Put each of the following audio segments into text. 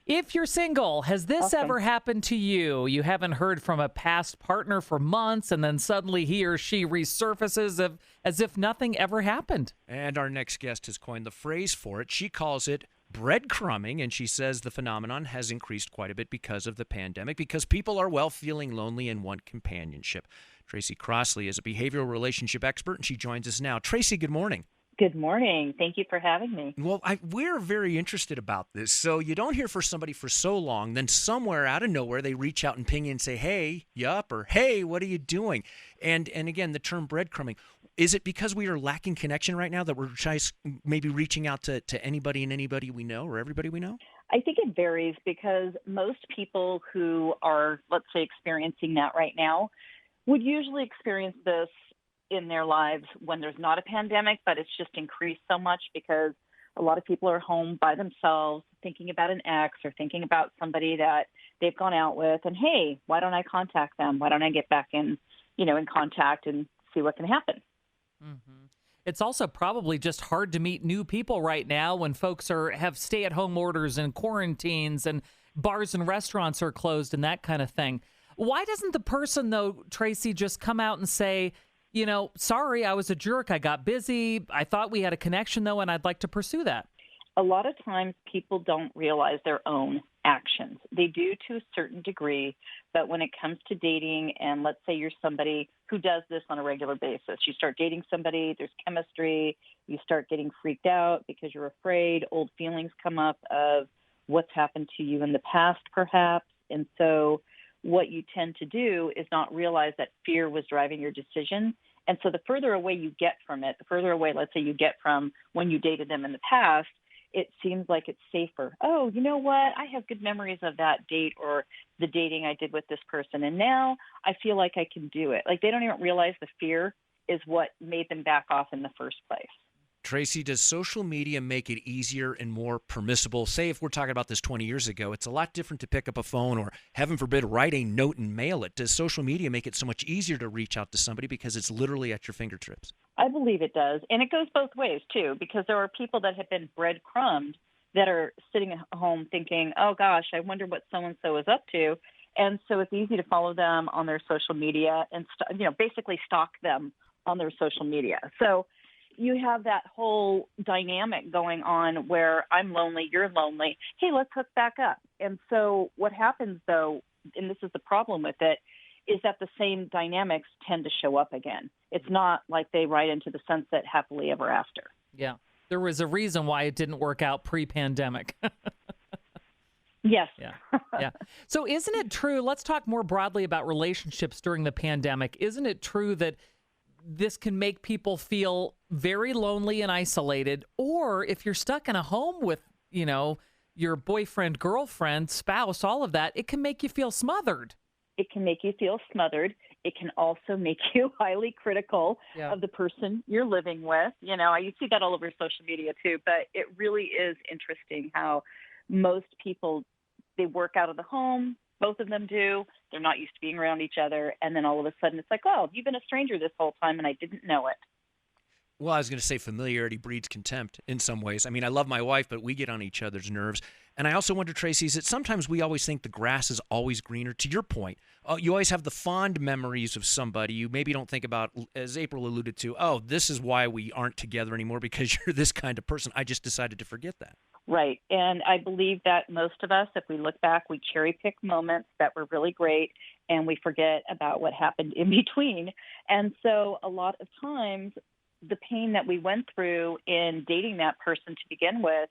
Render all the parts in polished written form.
If you're single, has this Awesome. ever happened to you? You haven't heard from a past partner for months, and then suddenly he or she resurfaces as if nothing ever happened. And our next guest has coined the phrase for it. She calls it breadcrumbing, and she says the phenomenon has increased quite a bit because of the pandemic, because people are, well, feeling lonely and want companionship. Tracy Crossley is a behavioral relationship expert, and she joins us now. Tracy, good morning. Good morning. Thank you for having me. Well, we're very interested about this. So you don't hear from somebody for so long, then somewhere out of nowhere they reach out and ping you and say, "Hey, you up?" or "Hey, what are you doing?" And again, the term breadcrumbing. Is it because we are lacking connection right now that we're just maybe reaching out to anybody and anybody we know or everybody we know? I think it varies because most people who are, let's say, experiencing that right now would usually experience this in their lives when there's not a pandemic, but it's just increased so much because a lot of people are home by themselves thinking about an ex or thinking about somebody that they've gone out with. And hey, why don't I contact them? Why don't I get back in contact and see what can happen? Mm-hmm. It's also probably just hard to meet new people right now when folks have stay-at-home orders and quarantines and bars and restaurants are closed and that kind of thing. Why doesn't the person, though, Tracy, just come out and say, sorry, I was a jerk. I got busy. I thought we had a connection, though, and I'd like to pursue that. A lot of times people don't realize their own actions. They do to a certain degree, but when it comes to dating, and let's say you're somebody who does this on a regular basis, you start dating somebody, there's chemistry, you start getting freaked out because you're afraid, old feelings come up of what's happened to you in the past, perhaps. And so what you tend to do is not realize that fear was driving your decision. And so the further away you get from it, the further away, let's say, you get from when you dated them in the past, it seems like it's safer. Oh, you know what? I have good memories of that date or the dating I did with this person. And now I feel like I can do it. Like they don't even realize the fear is what made them back off in the first place. Tracy, does social media make it easier and more permissible? Say if we're talking about this 20 years ago, it's a lot different to pick up a phone or, heaven forbid, write a note and mail it. Does social media make it so much easier to reach out to somebody because it's literally at your fingertips? I believe it does. And it goes both ways, too, because there are people that have been breadcrumbed that are sitting at home thinking, oh, gosh, I wonder what so-and-so is up to. And so it's easy to follow them on their social media and, basically stalk them on their social media. So you have that whole dynamic going on where I'm lonely, you're lonely. Hey, let's hook back up. And so what happens, though, and this is the problem with it, is that the same dynamics tend to show up again. It's not like they ride into the sunset happily ever after. Yeah. There was a reason why it didn't work out pre-pandemic. Yes. Yeah. So isn't it true, let's talk more broadly about relationships during the pandemic. Isn't it true that this can make people feel very lonely and isolated? Or if you're stuck in a home with, your boyfriend, girlfriend, spouse, all of that, it can make you feel smothered. It can make you feel smothered. It can also make you highly critical of the person you're living with. You see that all over social media too, but it really is interesting how most people, they work out of the home. Both of them do. They're not used to being around each other. And then all of a sudden it's like, oh, you've been a stranger this whole time and I didn't know it. Well, I was going to say familiarity breeds contempt in some ways. I mean, I love my wife, but we get on each other's nerves. And I also wonder, Tracy, is that sometimes we always think the grass is always greener. To your point, you always have the fond memories of somebody. You maybe don't think about, as April alluded to, oh, this is why we aren't together anymore because you're this kind of person. I just decided to forget that. Right. And I believe that most of us, if we look back, we cherry pick moments that were really great and we forget about what happened in between. And so a lot of times the pain that we went through in dating that person to begin with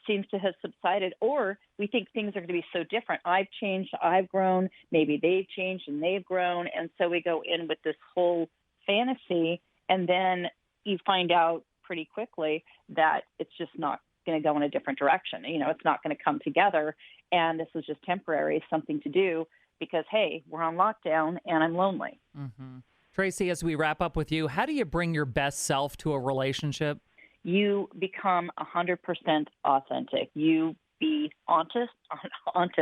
seems to have subsided, or we think things are going to be so different. I've changed, I've grown, maybe they've changed and they've grown. And so we go in with this whole fantasy, and then you find out pretty quickly that it's just not going to go in a different direction. It's not going to come together. And this was just temporary, something to do because, hey, we're on lockdown and I'm lonely. Mm-hmm. Tracy, as we wrap up with you, how do you bring your best self to a relationship? You become 100% authentic. You be honest. Honest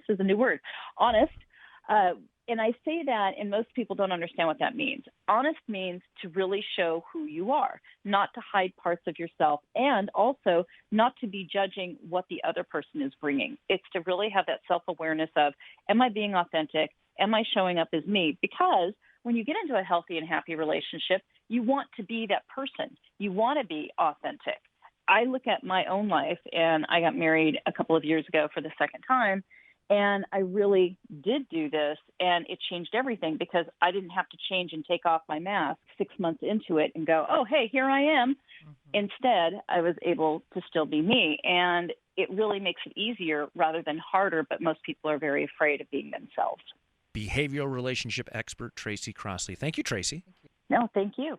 is a new word. Honest And I say that, and most people don't understand what that means. Honest means to really show who you are, not to hide parts of yourself, and also not to be judging what the other person is bringing. It's to really have that self-awareness of, am I being authentic? Am I showing up as me? Because when you get into a healthy and happy relationship, you want to be that person. You want to be authentic. I look at my own life, and I got married a couple of years ago for the second time, and I really did do this, and it changed everything because I didn't have to change and take off my mask 6 months into it and go, oh, hey, here I am. Mm-hmm. Instead, I was able to still be me, and it really makes it easier rather than harder, but most people are very afraid of being themselves. Behavioral relationship expert Tracy Crossley. Thank you, Tracy. No, thank you.